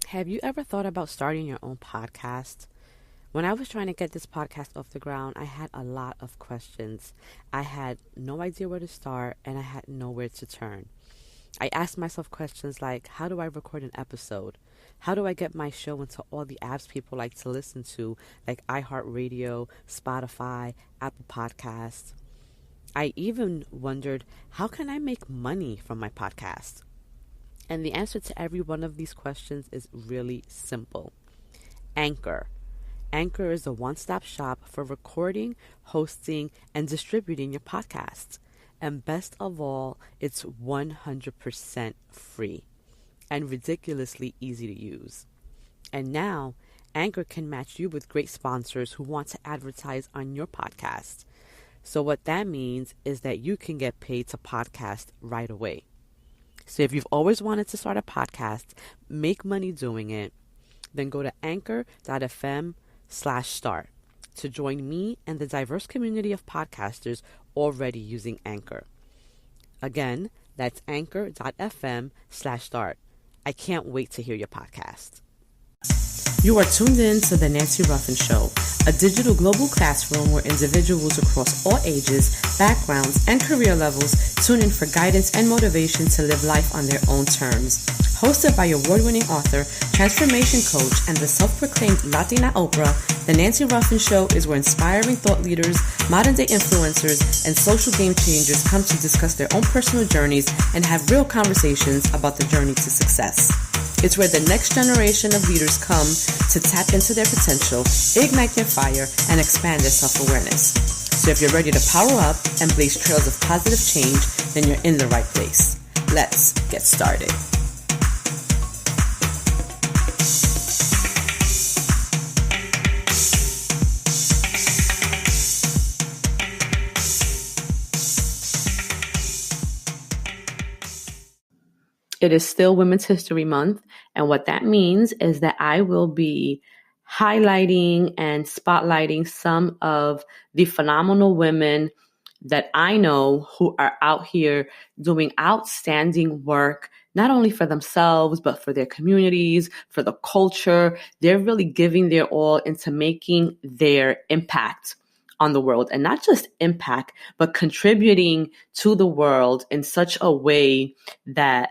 Have you ever thought about starting your own podcast? When I was trying to get this podcast off the ground, I had a lot of questions. I had no idea where to start and I had nowhere to turn. I asked myself questions like, how do I record an episode? How do I get my show into all the apps people like to listen to, like iHeartRadio, Spotify, Apple Podcasts? I even wondered, how can I make money from my podcast? And the answer to every one of these questions is really simple. Anchor. Anchor is a one-stop shop for recording, hosting, and distributing your podcasts. And best of all, it's 100% free and ridiculously easy to use. And now, Anchor can match you with great sponsors who want to advertise on your podcast. So what that means is that you can get paid to podcast right away. So if you've always wanted to start a podcast, make money doing it, then go to anchor.fm/start to join me and the diverse community of podcasters already using Anchor. Again, that's anchor.fm/start. I can't wait to hear your podcast. You are tuned in to The Nancy Ruffin Show, a digital global classroom where individuals across all ages, backgrounds, and career levels tune in for guidance and motivation to live life on their own terms. Hosted by award-winning author, transformation coach, and the self-proclaimed Latina Oprah, The Nancy Ruffin Show is where inspiring thought leaders, modern-day influencers, and social game changers come to discuss their own personal journeys and have real conversations about the journey to success. It's where the next generation of leaders come to tap into their potential, ignite their fire, and expand their self-awareness. So if you're ready to power up and blaze trails of positive change, then you're in the right place. Let's get started. It is still Women's History Month, and what that means is that I will be highlighting and spotlighting some of the phenomenal women that I know who are out here doing outstanding work, not only for themselves, but for their communities, for the culture. They're really giving their all into making their impact on the world, and not just impact, but contributing to the world in such a way that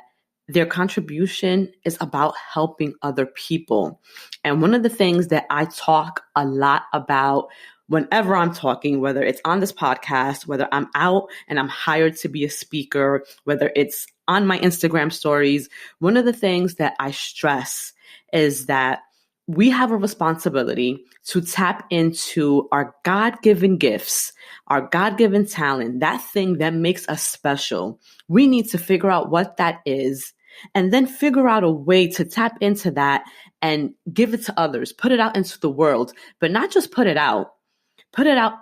their contribution is about helping other people. And one of the things that I talk a lot about whenever I'm talking, whether it's on this podcast, whether I'm out and I'm hired to be a speaker, whether it's on my Instagram stories, one of the things that I stress is that we have a responsibility to tap into our God-given gifts, our God-given talent, that thing that makes us special. We need to figure out what that is, and then figure out a way to tap into that and give it to others, put it out into the world, but not just put it out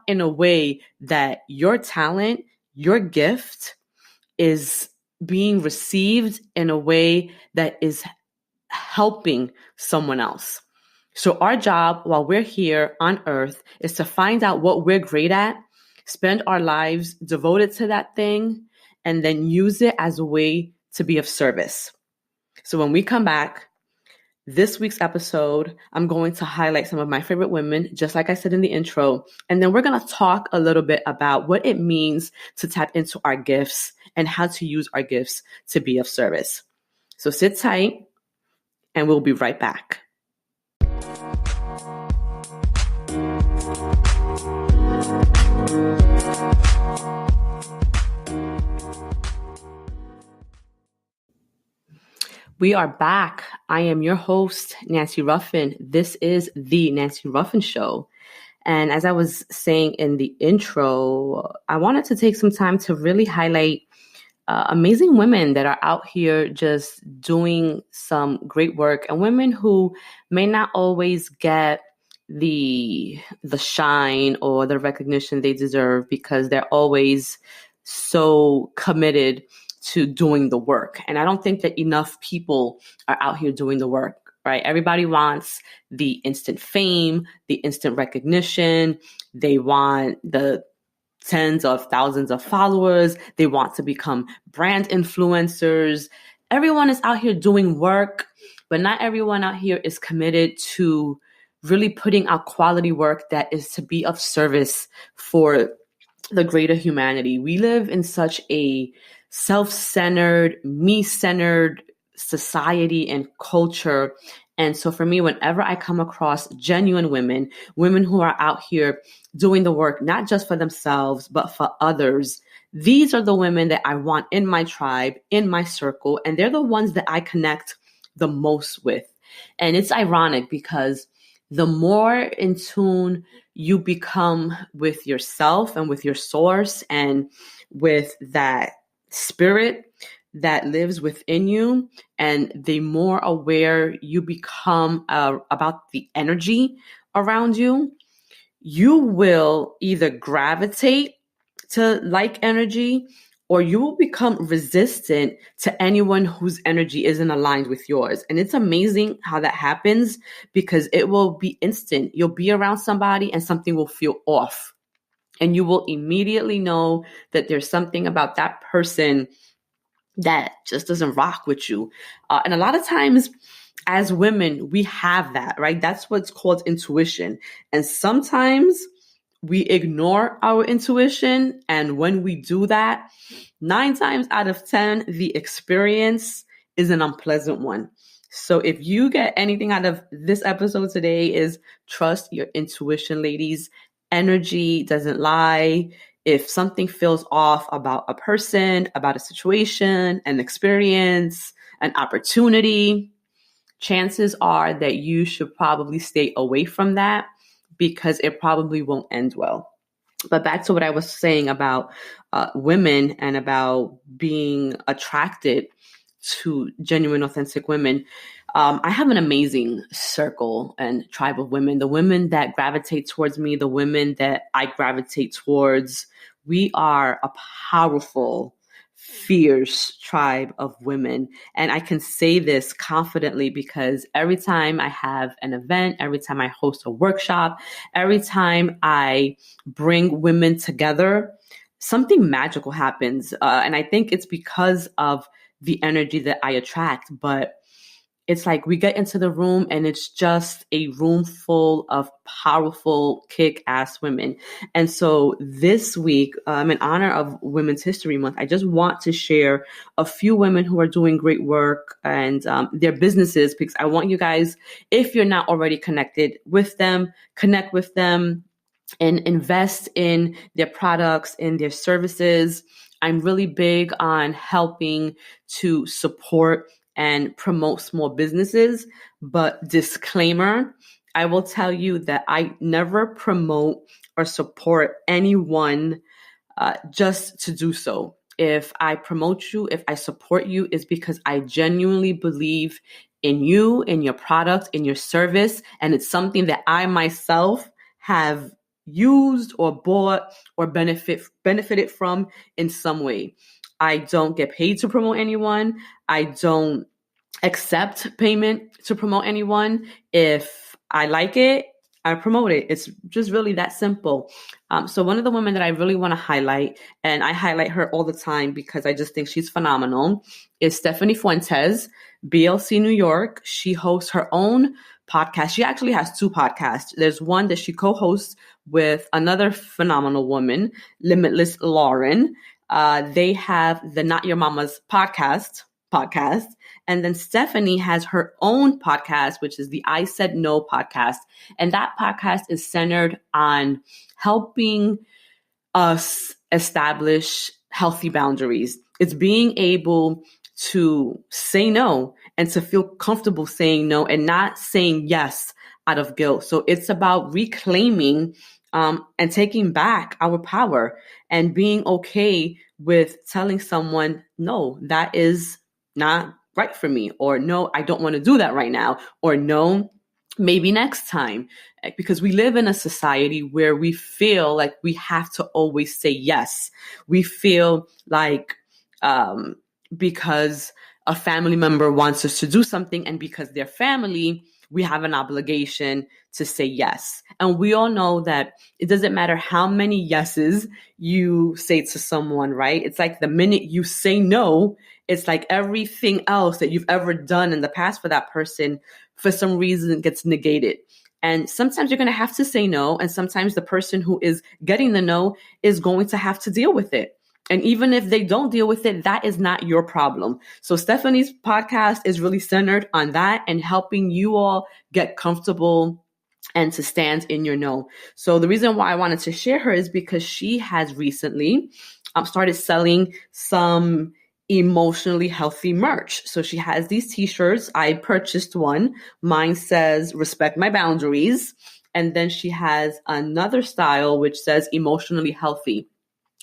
in a way that your talent, your gift is being received in a way that is helping someone else. So our job while we're here on earth is to find out what we're great at, spend our lives devoted to that thing, and then use it as a way to be of service. So when we come back, this week's episode, I'm going to highlight some of my favorite women, just like I said in the intro. And then we're going to talk a little bit about what it means to tap into our gifts and how to use our gifts to be of service. So sit tight and we'll be right back. We are back. I am your host, Nancy Ruffin. This is the Nancy Ruffin Show. And as I was saying in the intro, I wanted to take some time to really highlight amazing women that are out here just doing some great work, and women who may not always get the shine or the recognition they deserve because they're always so committed to doing the work. And I don't think that enough people are out here doing the work, right? Everybody wants the instant fame, the instant recognition. They want the tens of thousands of followers. They want to become brand influencers. Everyone is out here doing work, But not everyone out here is committed to really putting out quality work that is to be of service for the greater humanity. We live in such a self-centered, me-centered society and culture. And so for me, whenever I come across genuine women, women who are out here doing the work, not just for themselves, but for others, these are the women that I want in my tribe, in my circle, and they're the ones that I connect the most with. And it's ironic because the more in tune you become with yourself and with your source and with that spirit that lives within you, and the more aware you become about the energy around you, you will either gravitate to like energy, or you will become resistant to anyone whose energy isn't aligned with yours. And it's amazing how that happens because it will be instant. You'll be around somebody and something will feel off. And you will immediately know that there's something about that person that just doesn't rock with you. And a lot of times, as women, we have that, right? That's what's called intuition. And sometimes we ignore our intuition. And when we do that, 9 times out of 10, the experience is an unpleasant one. So if you get anything out of this episode today, is trust your intuition, ladies. Energy doesn't lie. If something feels off about a person, about a situation, an experience, an opportunity, chances are that you should probably stay away from that because it probably won't end well. But back to what I was saying about women and about being attracted to genuine, authentic women. I have an amazing circle and tribe of women. The women that gravitate towards me, the women that I gravitate towards, we are a powerful, fierce tribe of women. And I can say this confidently because every time I have an event, every time I host a workshop, every time I bring women together, something magical happens. And I think it's because of the energy that I attract. But it's like we get into the room and it's just a room full of powerful, kick-ass women. And so this week, in honor of Women's History Month, I just want to share a few women who are doing great work and their businesses, because I want you guys, if you're not already connected with them, connect with them and invest in their products, in their services. I'm really big on helping to support and promote small businesses. But disclaimer, I will tell you that I never promote or support anyone just to do so. If I promote you, if I support you, it's because I genuinely believe in you, in your product, in your service, and it's something that I myself have used or bought or benefited from in some way. I don't get paid to promote anyone. I don't accept payment to promote anyone. If I like it, I promote it. It's just really that simple. So one of the women that I really want to highlight, and I highlight her all the time because I just think she's phenomenal, is Stephanie Fuentes, BLC New York. She hosts her own podcast. She actually has 2 podcasts. There's one that she co-hosts with another phenomenal woman, Limitless Lauren. They have the Not Your Mama's podcast. And then Stephanie has her own podcast, which is the I Said No podcast. And that podcast is centered on helping us establish healthy boundaries. It's being able to say no and to feel comfortable saying no and not saying yes out of guilt. So it's about reclaiming and taking back our power and being okay with telling someone, no, that is not right for me, or no, I don't want to do that right now, or no, maybe next time. Because we live in a society where we feel like we have to always say yes. We feel like because a family member wants us to do something and because they're family, we have an obligation to say yes. And we all know that it doesn't matter how many yeses you say to someone, right? It's like the minute you say no, it's like everything else that you've ever done in the past for that person, for some reason, gets negated. And sometimes you're going to have to say no. And sometimes the person who is getting the no is going to have to deal with it. And even if they don't deal with it, that is not your problem. So Stephanie's podcast is really centered on that and helping you all get comfortable and to stand in your no. So the reason why I wanted to share her is because she has recently started selling some emotionally healthy merch. So she has these t-shirts. I purchased one. Mine says respect my boundaries. And then she has another style which says emotionally healthy.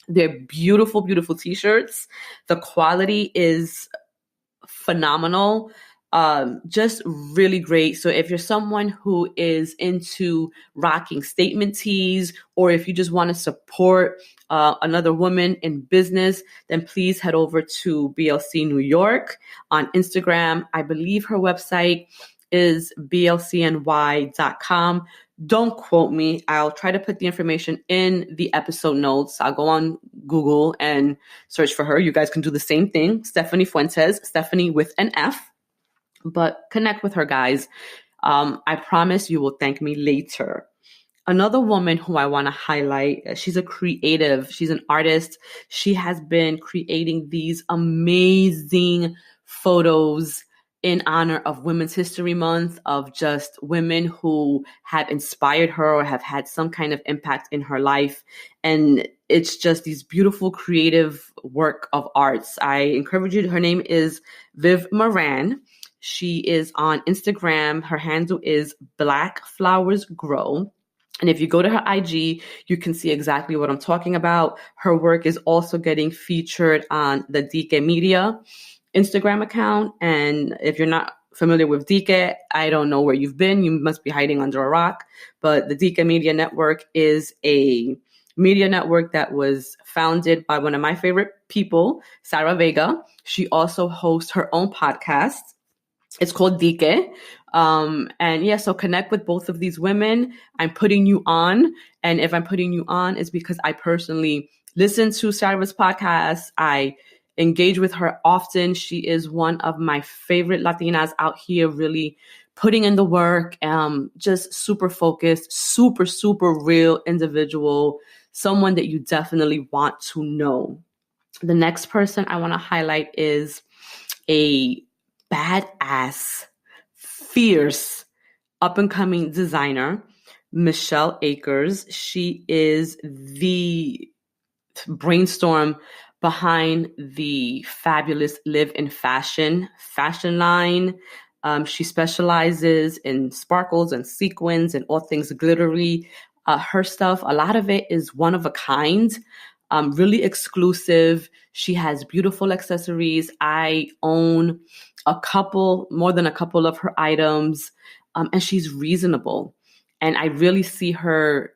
They're beautiful, beautiful t-shirts. The quality is phenomenal. Just really great. So if you're someone who is into rocking statement tees, or if you just want to support another woman in business, then please head over to BLC New York on Instagram. I believe her website is blcny.com. Don't quote me. I'll try to put the information in the episode notes. I'll go on Google and search for her. You guys can do the same thing. Stephanie Fuentes, Stephanie with an F. But connect with her, guys. I promise you will thank me later. Another woman who I want to highlight, she's a creative. She's an artist. She has been creating these amazing photos in honor of Women's History Month, of just women who have inspired her or have had some kind of impact in her life. And it's just these beautiful creative work of arts. I encourage you. Her name is Viv Moran. She is on Instagram. Her handle is Black Flowers Grow. And if you go to her IG, you can see exactly what I'm talking about. Her work is also getting featured on the Dike Media Instagram account. And if you're not familiar with Dike, I don't know where you've been. You must be hiding under a rock. But the Dike Media Network is a media network that was founded by one of my favorite people, Sarah Vega. She also hosts her own podcast. It's called Dike. And yeah, so connect with both of these women. I'm putting you on. And if I'm putting you on, it's because I personally listen to Sarah's podcast. I engage with her often. She is one of my favorite Latinas out here, really putting in the work, just super focused, super, super real individual, someone that you definitely want to know. The next person I want to highlight is a badass, fierce, up-and-coming designer, Michelle Akers. She is the brainstorm behind the fabulous Live in Fashion line. She specializes in sparkles and sequins and all things glittery. Her stuff, a lot of it is one of a kind, really exclusive. She has beautiful accessories. I own more than a couple of her items, and she's reasonable. And I really see her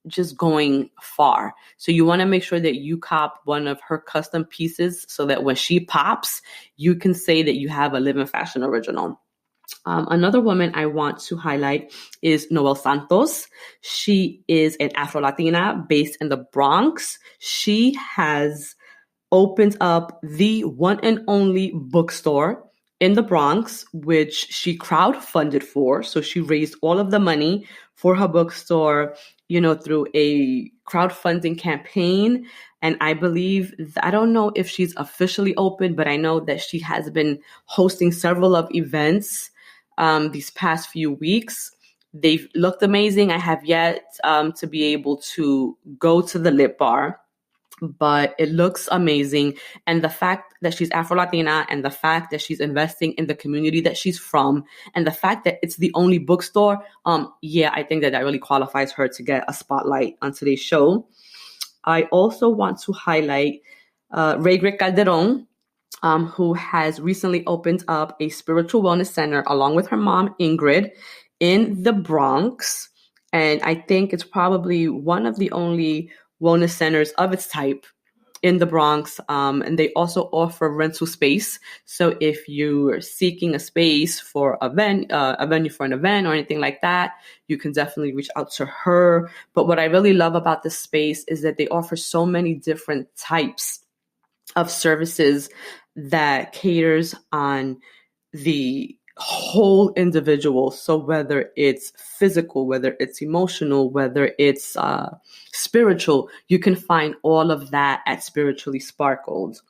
just going far. So you want to make sure that you cop one of her custom pieces so that when she pops, you can say that you have a Live in Fashion original. Another woman I want to highlight is Noel Santos. She is an Afro-Latina based in the Bronx. She has opened up the one and only bookstore in the Bronx, which she crowdfunded for. So she raised all of the money for her bookstore, through a crowdfunding campaign. And I believe, I don't know if she's officially open, but I know that she has been hosting several of events these past few weeks. They've looked amazing. I have yet to be able to go to the lip bar, but it looks amazing. And the fact that she's Afro-Latina, and the fact that she's investing in the community that she's from, and the fact that it's the only bookstore, I think that really qualifies her to get a spotlight on today's show. I also want to highlight Raygrid Calderon, who has recently opened up a spiritual wellness center along with her mom, Ingrid, in the Bronx. And I think it's probably one of the only wellness centers of its type in the Bronx, and they also offer rental space. So if you're seeking a space for a venue for an event or anything like that, you can definitely reach out to her. But what I really love about this space is that they offer so many different types of services that caters on the whole individual. So whether it's physical, whether it's emotional, whether it's spiritual, you can find all of that at Spiritually Sparkled.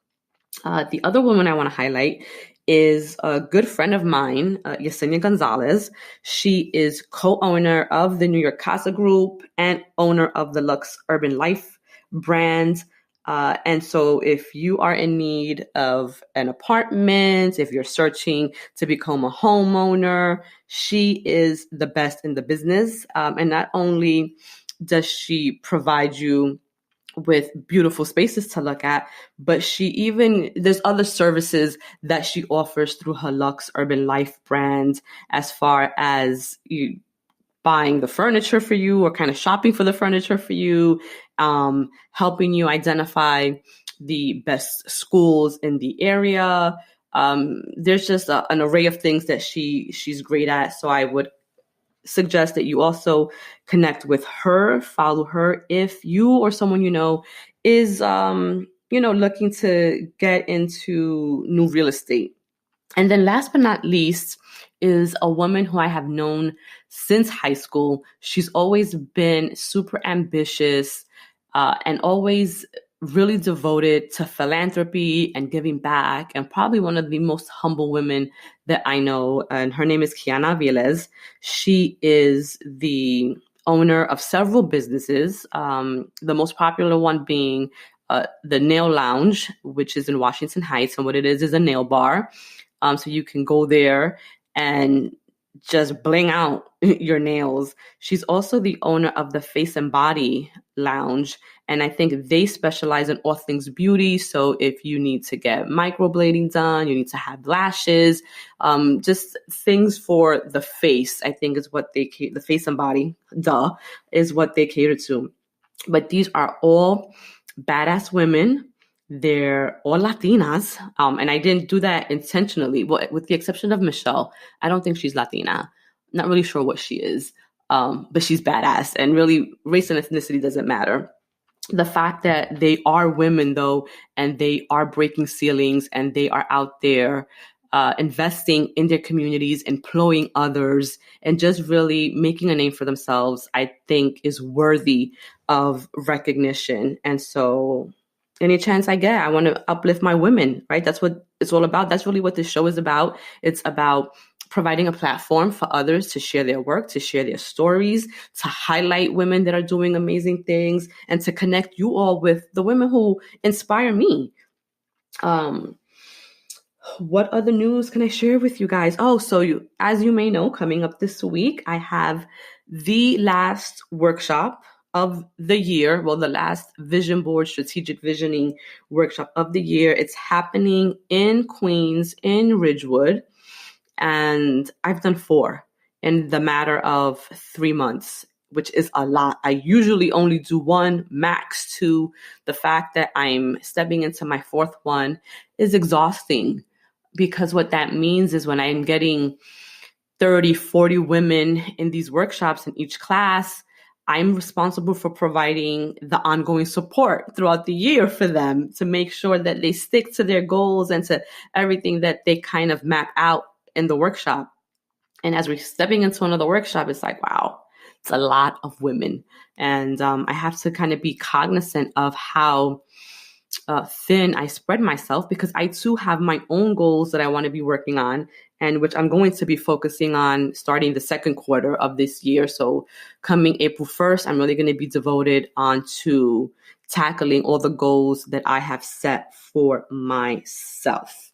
The other woman I want to highlight is a good friend of mine, Yesenia Gonzalez. She is co-owner of the New York Casa Group and owner of the Lux Urban Life brand. And so if you are in need of an apartment, if you're searching to become a homeowner, she is the best in the business. And not only does she provide you with beautiful spaces to look at, but there's other services that she offers through her Lux Urban Life brand, as far as you buying the furniture for you or kind of shopping for the furniture for you, helping you identify the best schools in the area. There's just an array of things that she's great at. So I would suggest that you also connect with her, follow her if you or someone you know is looking to get into new real estate. And then last but not least is a woman who I have known since high school. She's always been super ambitious and always really devoted to philanthropy and giving back, and probably one of the most humble women that I know. And her name is Kiana Velez. She is the owner of several businesses, the most popular one being the Nail Lounge, which is in Washington Heights. And what it is a nail bar. So you can go there and just bling out your nails. She's also the owner of the Face and Body Lounge, and I think they specialize in all things beauty. So if you need to get microblading done, you need to have lashes, just things for the face, I think is what the face and body, is what they cater to. But these are all badass women. They're all Latinas. And I didn't do that intentionally. Well, with the exception of Michelle, I don't think she's Latina. Not really sure what she is. But she's badass. And really, race and ethnicity doesn't matter. The fact that they are women, though, and they are breaking ceilings and they are out there investing in their communities, employing others, and just really making a name for themselves, I think is worthy of recognition. And so any chance I get, I want to uplift my women, right? That's what it's all about. That's really what this show is about. It's about providing a platform for others to share their work, to share their stories, to highlight women that are doing amazing things, and to connect you all with the women who inspire me. What other news can I share with you guys? Oh, so as you may know, coming up this week, I have the last workshop of the year. Well, the last vision board strategic visioning workshop of the year. It's happening in Queens, in Ridgewood. And I've done 4 in the matter of 3 months, which is a lot. I usually only do 1, max 2. The fact that I'm stepping into my 4th one is exhausting, because what that means is when I'm getting 30, 40 women in these workshops in each class, I'm responsible for providing the ongoing support throughout the year for them to make sure that they stick to their goals and to everything that they kind of map out in the workshop. And as we're stepping into another workshop, it's like, wow, it's a lot of women. And I have to kind of be cognizant of how thin I spread myself, because I too have my own goals that I want to be working on, and which I'm going to be focusing on starting the 2nd quarter of this year. So coming April 1st, I'm really going to be devoted onto tackling all the goals that I have set for myself.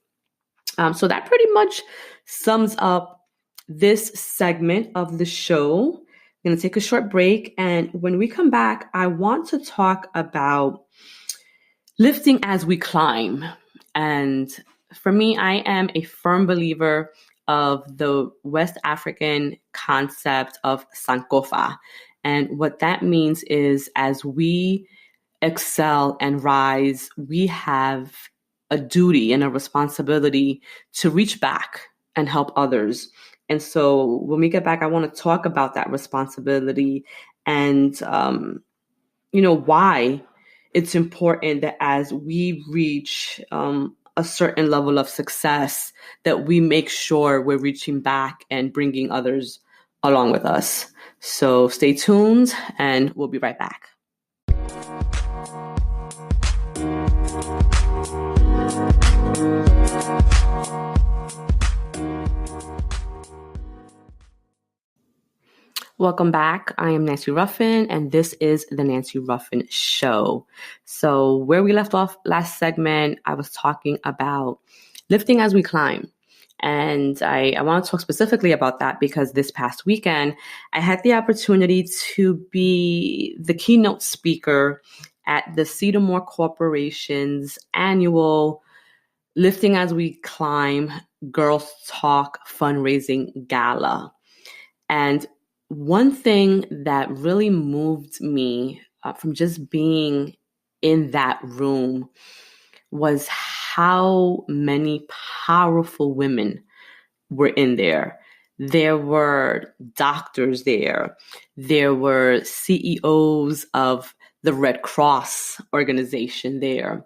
So that pretty much sums up this segment of the show. I'm going to take a short break. And when we come back, I want to talk about lifting as we climb. And for me, I am a firm believer of the West African concept of Sankofa. And what that means is, as we excel and rise, we have a duty and a responsibility to reach back and help others. And so when we get back, I want to talk about that responsibility and, why it's important that as we reach a certain level of success, that we make sure we're reaching back and bringing others along with us. So stay tuned and we'll be right back. Welcome back. I am Nancy Ruffin, and this is the Nancy Ruffin Show. So where we left off last segment, I was talking about lifting as we climb. And I want to talk specifically about that because this past weekend, I had the opportunity to be the keynote speaker at the Cedarmore Corporation's annual Lifting as We Climb Girls Talk fundraising gala. And one thing that really moved me from just being in that room was how many powerful women were in there. There were doctors there. There were CEOs of the Red Cross organization there.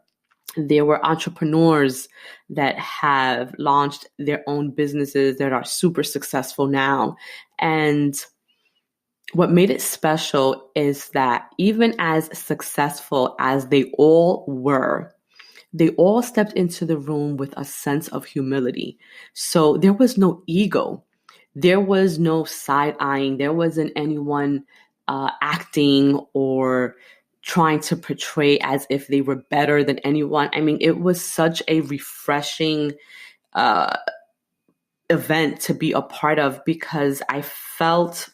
There were entrepreneurs that have launched their own businesses that are super successful now. And what made it special is that even as successful as they all were, they all stepped into the room with a sense of humility. So there was no ego. There was no side-eyeing. There wasn't anyone acting or trying to portray as if they were better than anyone. I mean, it was such a refreshing event to be a part of because I felt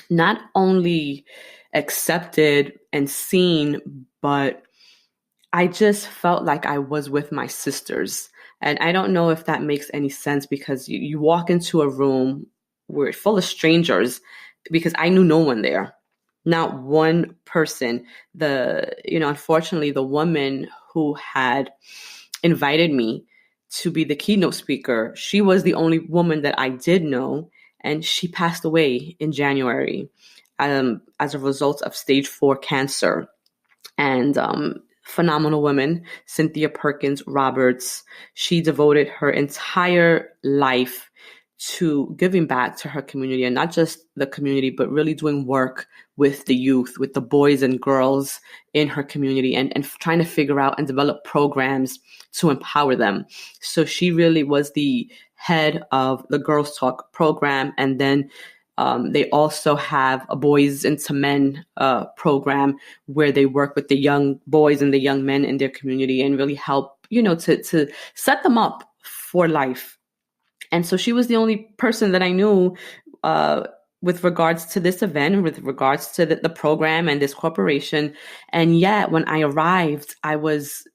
not only accepted and seen, but I just felt like I was with my sisters. And I don't know if that makes any sense because you walk into a room where it's full of strangers because I knew no one there. Not one person. Unfortunately, the woman who had invited me to be the keynote speaker, she was the only woman that I did know. And she passed away in January as a result of stage 4 cancer. And phenomenal woman, Cynthia Perkins Roberts, she devoted her entire life to giving back to her community, and not just the community, but really doing work with the youth, with the boys and girls in her community, and trying to figure out and develop programs to empower them. So she really was the head of the Girls Talk program. And then they also have a Boys into Men program where they work with the young boys and the young men in their community and really help, to set them up for life. And so she was the only person that I knew with regards to this event and with regards to the program and this corporation. And yet when I arrived, I was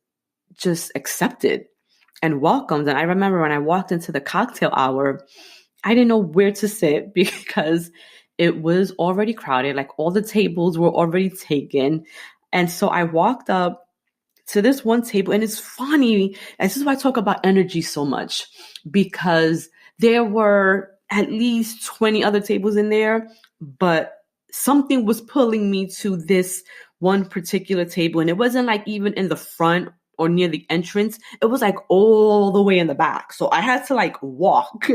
just accepted and welcomed. And I remember when I walked into the cocktail hour, I didn't know where to sit because it was already crowded. Like all the tables were already taken. And so I walked up to this one table, and it's funny. And this is why I talk about energy so much, because there were at least 20 other tables in there, but something was pulling me to this one particular table. And it wasn't like even in the front or near the entrance. It was like all the way in the back. So I had to like walk,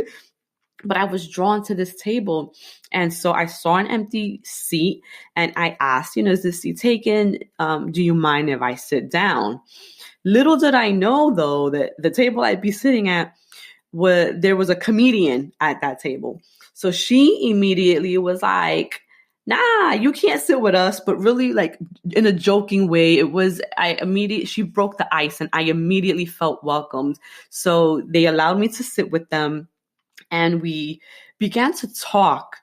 but I was drawn to this table. And so I saw an empty seat and I asked, is this seat taken? Do you mind if I sit down? Little did I know though, that the table I'd be sitting at, there was a comedian at that table. So she immediately was like, nah, you can't sit with us, but really like in a joking way. She broke the ice and I immediately felt welcomed. So they allowed me to sit with them and we began to talk.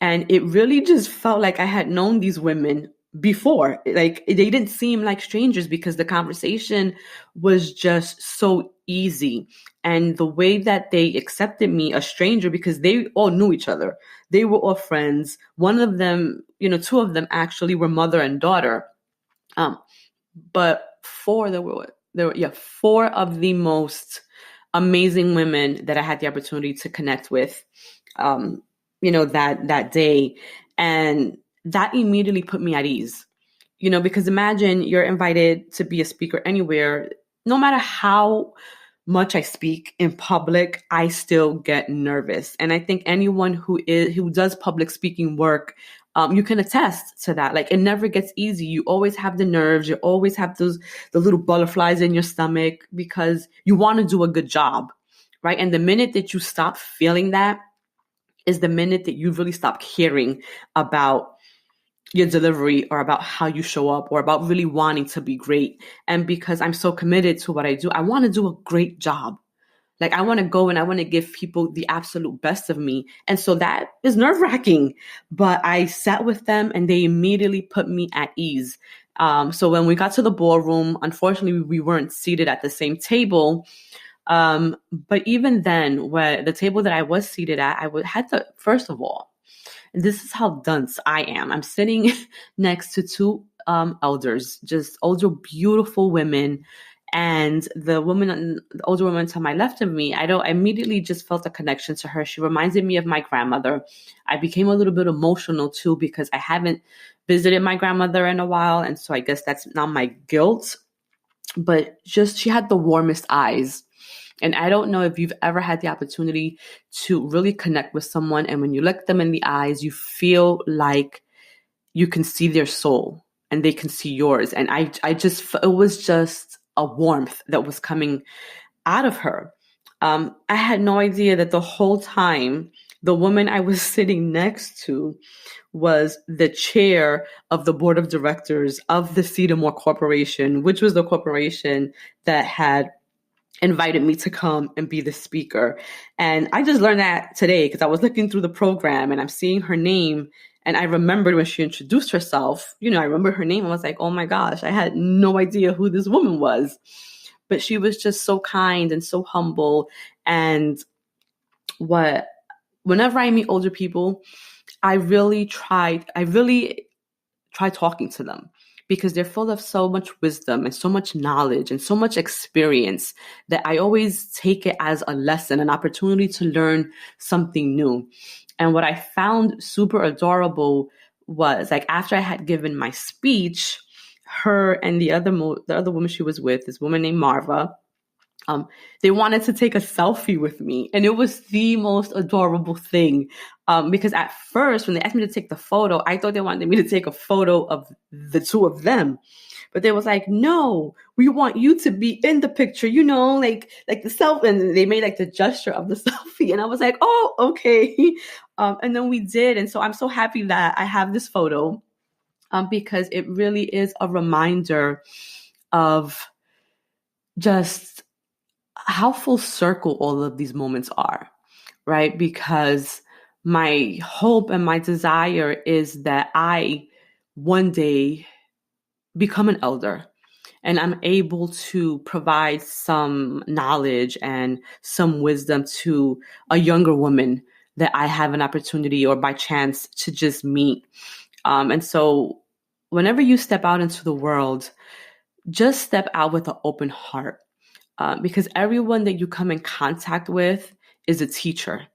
And it really just felt like I had known these women before. Like they didn't seem like strangers because the conversation was just so easy. And the way that they accepted me, a stranger, because they all knew each other. They were all friends. One of them, two of them actually were mother and daughter. but four of the most amazing women that I had the opportunity to connect with, that day. And that immediately put me at ease, because imagine you're invited to be a speaker anywhere. No matter how much I speak in public, I still get nervous. And I think anyone who does public speaking work, you can attest to that. Like, it never gets easy. You always have the nerves. You always have the little butterflies in your stomach because you want to do a good job, right? And the minute that you stop feeling that is the minute that you really stop caring about your delivery or about how you show up or about really wanting to be great. And because I'm so committed to what I do, I want to do a great job. Like, I want to go and I want to give people the absolute best of me. And so that is nerve-wracking. But I sat with them and they immediately put me at ease. So when we got to the ballroom, unfortunately, we weren't seated at the same table. But even then, where the table that I was seated at, had to, first of all, this is how dunce I am. I'm sitting next to two elders, just older, beautiful women. And the older woman to my left of me, I immediately just felt a connection to her. She reminded me of my grandmother. I became a little bit emotional too because I haven't visited my grandmother in a while. And so I guess that's not my guilt. But just, she had the warmest eyes. And I don't know if you've ever had the opportunity to really connect with someone, and when you look them in the eyes, you feel like you can see their soul and they can see yours. And it was just a warmth that was coming out of her. I had no idea that the whole time the woman I was sitting next to was the chair of the board of directors of the Cedarmore Corporation, which was the corporation that had invited me to come and be the speaker. And I just learned that today because I was looking through the program and I'm seeing her name. And I remembered when she introduced herself, I remember her name. I was like, oh my gosh, I had no idea who this woman was. But she was just so kind and so humble. And whenever I meet older people, I really try talking to them, because they're full of so much wisdom and so much knowledge and so much experience that I always take it as a lesson, an opportunity to learn something new. And what I found super adorable was, like, after I had given my speech, her and the other woman she was with, this woman named Marva, they wanted to take a selfie with me. And it was the most adorable thing. Because at first, when they asked me to take the photo, I thought they wanted me to take a photo of the two of them. But they was like, no, we want you to be in the picture, like the selfie. And they made like the gesture of the selfie. And I was like, oh, okay. And then we did. And so I'm so happy that I have this photo, because it really is a reminder of just how full circle all of these moments are, right? Because my hope and my desire is that I one day become an elder and I'm able to provide some knowledge and some wisdom to a younger woman that I have an opportunity or by chance to just meet. And so whenever you step out into the world, just step out with an open heart. Because everyone that you come in contact with is a teacher.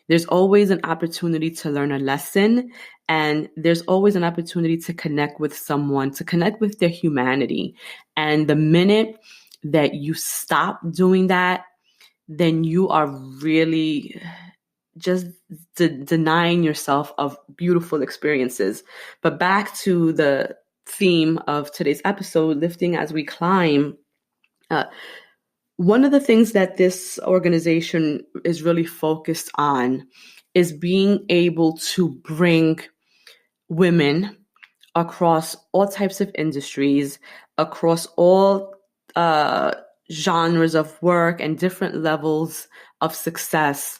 There's always an opportunity to learn a lesson, and there's always an opportunity to connect with someone, to connect with their humanity. And the minute that you stop doing that, then you are really just denying yourself of beautiful experiences. But back to the theme of today's episode, lifting as we climb. One of the things that this organization is really focused on is being able to bring women across all types of industries, across all genres of work and different levels of success,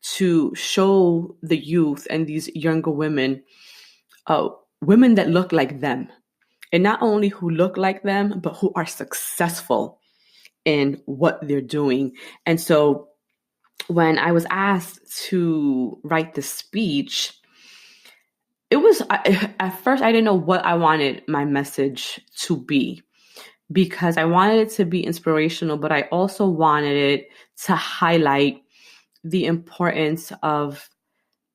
to show the youth and these younger women, women that look like them. And not only who look like them, but who are successful in what they're doing. And so when I was asked to write the speech, at first I didn't know what I wanted my message to be. because I wanted it to be inspirational, but I also wanted it to highlight the importance of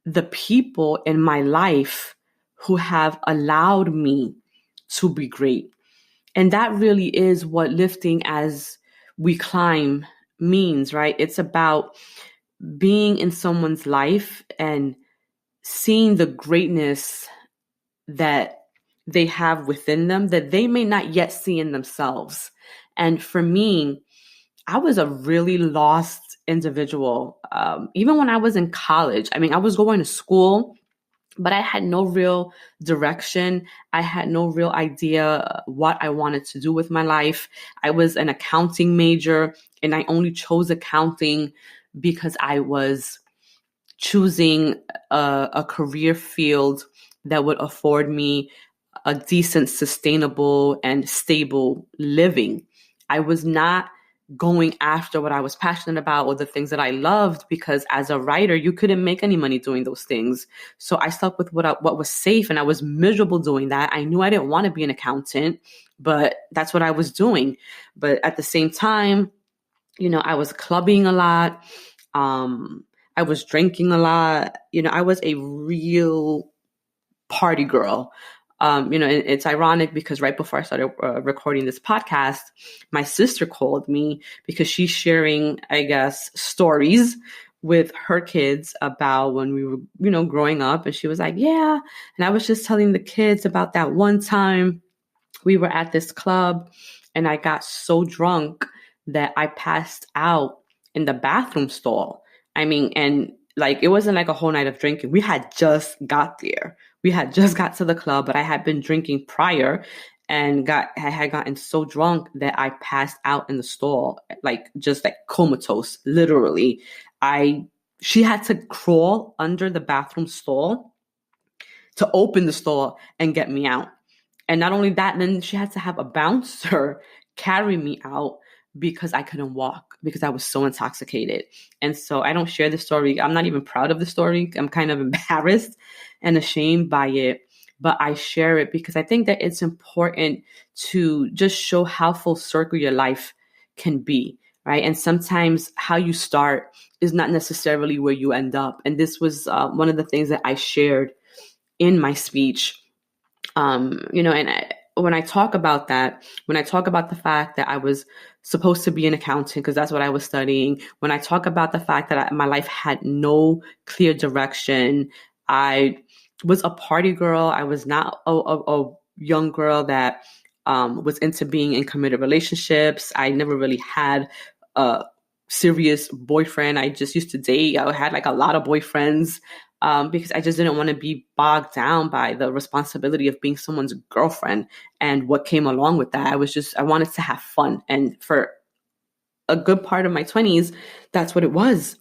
the people in my life who have allowed me to be great. And that really is what lifting as we climb means, right? It's about being in someone's life and seeing the greatness that they have within them that they may not yet see in themselves. And for me, I was a really lost individual. Even when I was in college, I mean, I was going to school, but I had no real direction. I had no real idea what I wanted to do with my life. I was an accounting major, and I only chose accounting because I was choosing a career field that would afford me a decent, sustainable, and stable living. I was not going after what I was passionate about or the things that I loved, because as a writer, you couldn't make any money doing those things. So I stuck with what was safe, and I was miserable doing that. I knew I didn't want to be an accountant, but that's what I was doing. But at the same time, I was clubbing a lot. I was drinking a lot. I was a real party girl. It's ironic because right before I started recording this podcast, my sister called me because she's sharing, I guess, stories with her kids about when we were, growing up. And she was like, yeah. And I was just telling the kids about that one time we were at this club and I got so drunk that I passed out in the bathroom stall. I mean, and like, it wasn't like a whole night of drinking. We had just got there. We had just got to the club, but I had been drinking prior and I had gotten so drunk that I passed out in the stall, just like comatose, literally. She had to crawl under the bathroom stall to open the stall and get me out. And not only that, then she had to have a bouncer carry me out because I couldn't walk because I was so intoxicated. And so I don't share the story. I'm not even proud of the story. I'm kind of embarrassed and ashamed by it, but I share it because I think that it's important to just show how full circle your life can be, right? And sometimes how you start is not necessarily where you end up. And this was one of the things that I shared in my speech. When I talk about that, when I talk about the fact that I was supposed to be an accountant because that's what I was studying, when I talk about the fact that my life had no clear direction, I was a party girl. I was not a young girl that was into being in committed relationships. I never really had a serious boyfriend. I just used to date. I had like a lot of boyfriends. Because I just didn't want to be bogged down by the responsibility of being someone's girlfriend and what came along with that. I wanted to have fun. And for a good part of my 20s, that's what it was.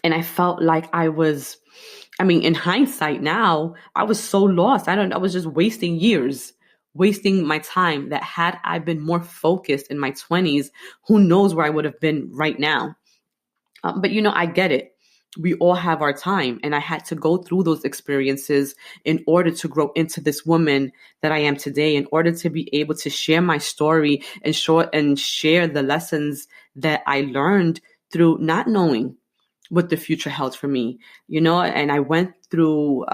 And I felt like in hindsight now, I was so lost. I was just wasting years, wasting my time that had I been more focused in my 20s, who knows where I would have been right now. But I get it. We all have our time, and I had to go through those experiences in order to grow into this woman that I am today, in order to be able to share my story and share the lessons that I learned through not knowing what the future held for me, and I went through,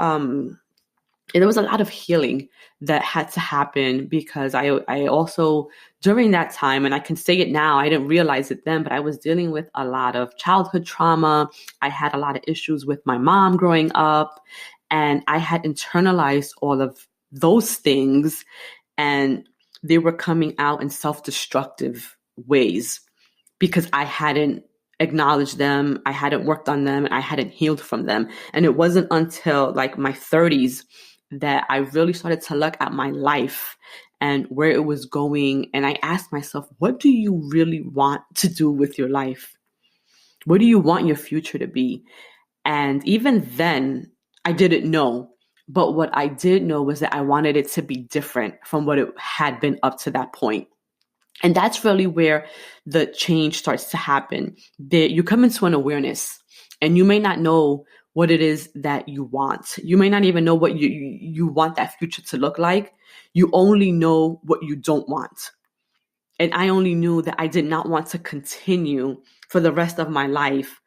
there was a lot of healing that had to happen because I also, during that time, and I can say it now, I didn't realize it then, but I was dealing with a lot of childhood trauma. I had a lot of issues with my mom growing up, and I had internalized all of those things, and they were coming out in self-destructive ways because I hadn't acknowledged them, I hadn't worked on them, and I hadn't healed from them. And it wasn't until like my 30s that I really started to look at my life and where it was going. And I asked myself, what do you really want to do with your life? What do you want your future to be? And even then, I didn't know. But what I did know was that I wanted it to be different from what it had been up to that point. And that's really where the change starts to happen. You come into an awareness, and you may not know what it is that you want. You may not even know what you want that future to look like. You only know what you don't want. And I only knew that I did not want to continue for the rest of my life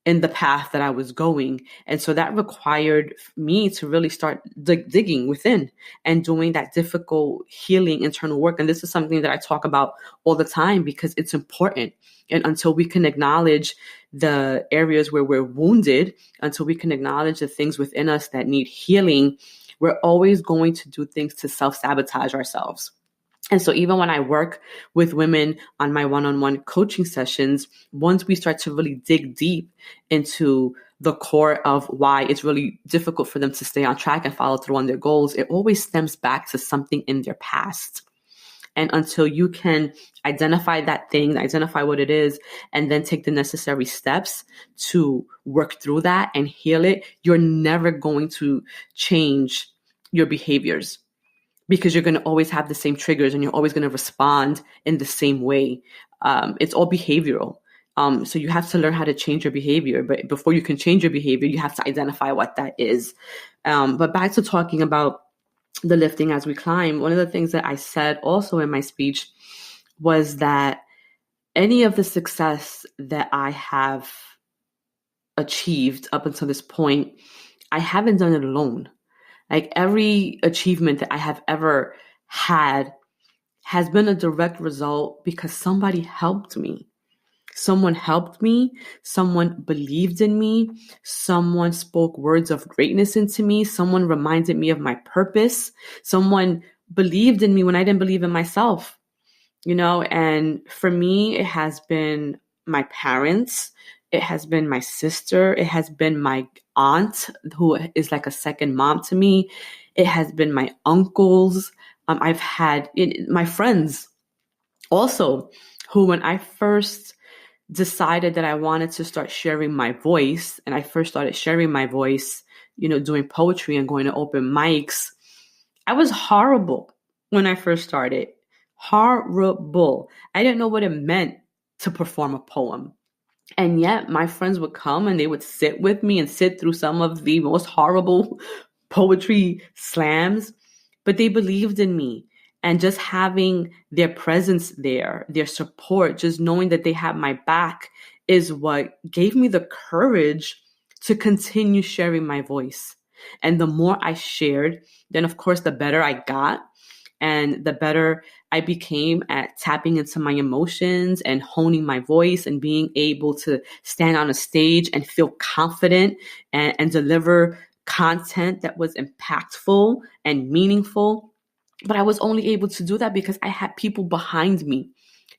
in the path that I was going. And so that required me to really start digging within and doing that difficult healing internal work. And this is something that I talk about all the time because it's important. And until we can acknowledge the areas where we're wounded, until we can acknowledge the things within us that need healing, we're always going to do things to self-sabotage ourselves. And so even when I work with women on my one-on-one coaching sessions, once we start to really dig deep into the core of why it's really difficult for them to stay on track and follow through on their goals, it always stems back to something in their past. And until you can identify that thing, identify what it is, and then take the necessary steps to work through that and heal it, you're never going to change your behaviors, because you're going to always have the same triggers and you're always going to respond in the same way. It's all behavioral. So you have to learn how to change your behavior. But before you can change your behavior, you have to identify what that is. But back to talking about the lifting as we climb, one of the things that I said also in my speech was that any of the success that I have achieved up until this point, I haven't done it alone. Like every achievement that I have ever had has been a direct result because somebody helped me. Someone helped me. Someone believed in me. Someone spoke words of greatness into me. Someone reminded me of my purpose. Someone believed in me when I didn't believe in myself, and for me, it has been my parents. It has been my sister. It has been my aunt, who is like a second mom to me. It has been my uncles. I've had my friends also, who when I first decided that I wanted to start sharing my voice, and I first started sharing my voice, doing poetry and going to open mics, I was horrible when I first started. Horrible. I didn't know what it meant to perform a poem. And yet my friends would come and they would sit with me and sit through some of the most horrible poetry slams, but they believed in me. And just having their presence there, their support, just knowing that they had my back is what gave me the courage to continue sharing my voice. And the more I shared, then of course, the better I got. And the better I became at tapping into my emotions and honing my voice and being able to stand on a stage and feel confident and deliver content that was impactful and meaningful. But I was only able to do that because I had people behind me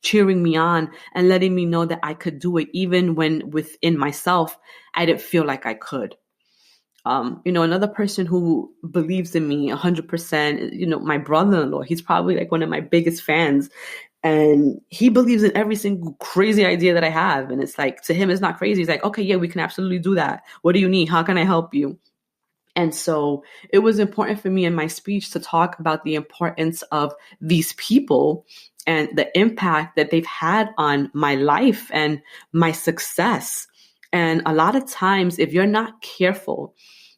cheering me on and letting me know that I could do it, even when within myself, I didn't feel like I could. Another person who believes in me 100%, my brother-in-law, he's probably like one of my biggest fans. And he believes in every single crazy idea that I have. And it's like, to him, it's not crazy. He's like, okay, yeah, we can absolutely do that. What do you need? How can I help you? And so it was important for me in my speech to talk about the importance of these people and the impact that they've had on my life and my success. And a lot of times, if you're not careful,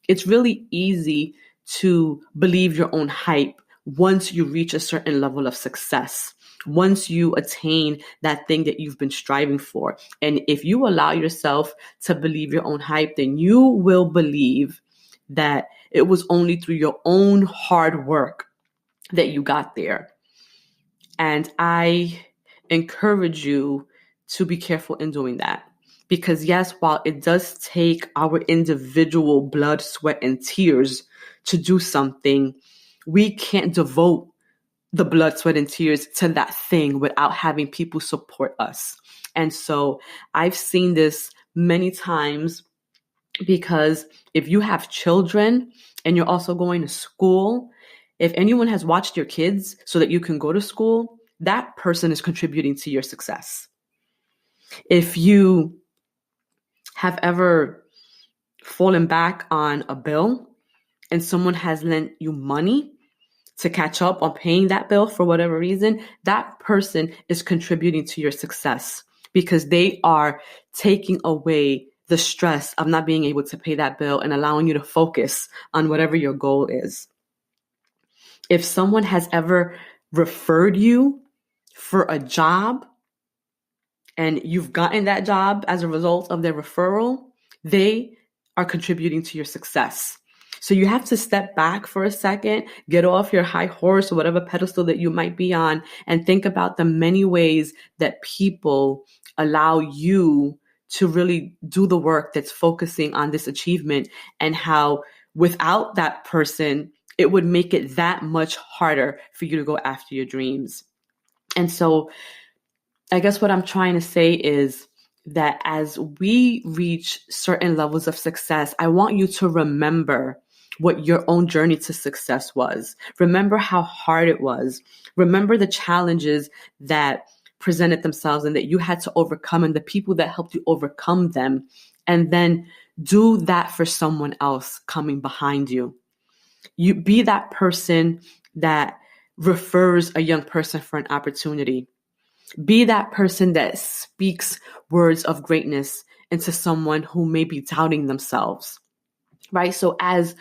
it's really easy to believe your own hype once you reach a certain level of success, once you attain that thing that you've been striving for. And if you allow yourself to believe your own hype, then you will believe that it was only through your own hard work that you got there. And I encourage you to be careful in doing that. Because yes, while it does take our individual blood, sweat, and tears to do something, we can't devote the blood, sweat, and tears to that thing without having people support us. And so I've seen this many times, because if you have children and you're also going to school, if anyone has watched your kids so that you can go to school, that person is contributing to your success. If you have ever fallen back on a bill and someone has lent you money to catch up on paying that bill for whatever reason, that person is contributing to your success because they are taking away the stress of not being able to pay that bill and allowing you to focus on whatever your goal is. If someone has ever referred you for a job and you've gotten that job as a result of their referral, they are contributing to your success. So you have to step back for a second, get off your high horse or whatever pedestal that you might be on, and think about the many ways that people allow you to really do the work that's focusing on this achievement, and how without that person, it would make it that much harder for you to go after your dreams. And so I guess what I'm trying to say is that as we reach certain levels of success, I want you to remember what your own journey to success was. Remember how hard it was. Remember the challenges that presented themselves and that you had to overcome, and the people that helped you overcome them. And then do that for someone else coming behind you. You be that person that refers a young person for an opportunity. Be that person that speaks words of greatness into someone who may be doubting themselves, right? So as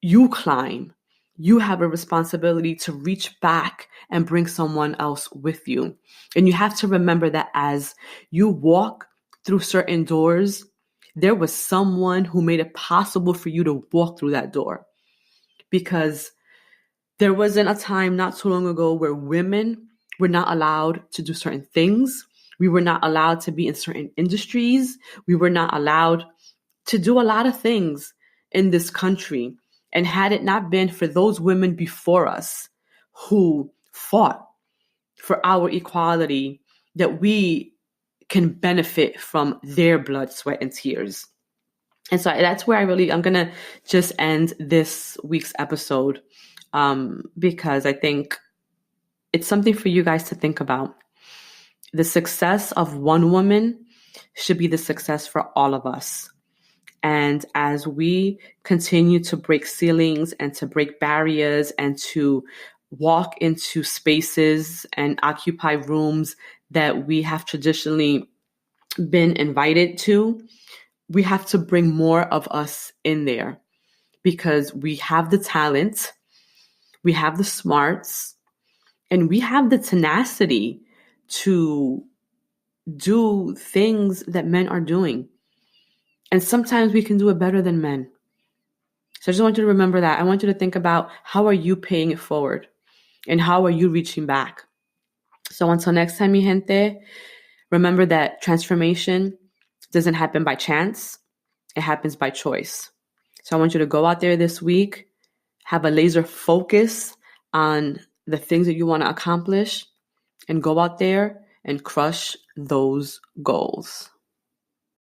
you climb, you have a responsibility to reach back and bring someone else with you. And you have to remember that as you walk through certain doors, there was someone who made it possible for you to walk through that door. Because there wasn't a time not too long ago where women were not allowed to do certain things. We were not allowed to be in certain industries. We were not allowed to do a lot of things in this country. And had it not been for those women before us who fought for our equality, that we can benefit from their blood, sweat, and tears. And so that's where I'm going to just end this week's episode, because I think it's something for you guys to think about. The success of one woman should be the success for all of us. And as we continue to break ceilings and to break barriers and to walk into spaces and occupy rooms that we have traditionally been invited to, we have to bring more of us in there, because we have the talent, we have the smarts, and we have the tenacity to do things that men are doing. And sometimes we can do it better than men. So I just want you to remember that. I want you to think about, how are you paying it forward? And how are you reaching back? So until next time, mi gente, remember that transformation doesn't happen by chance. It happens by choice. So I want you to go out there this week, have a laser focus on the things that you want to accomplish, and go out there and crush those goals.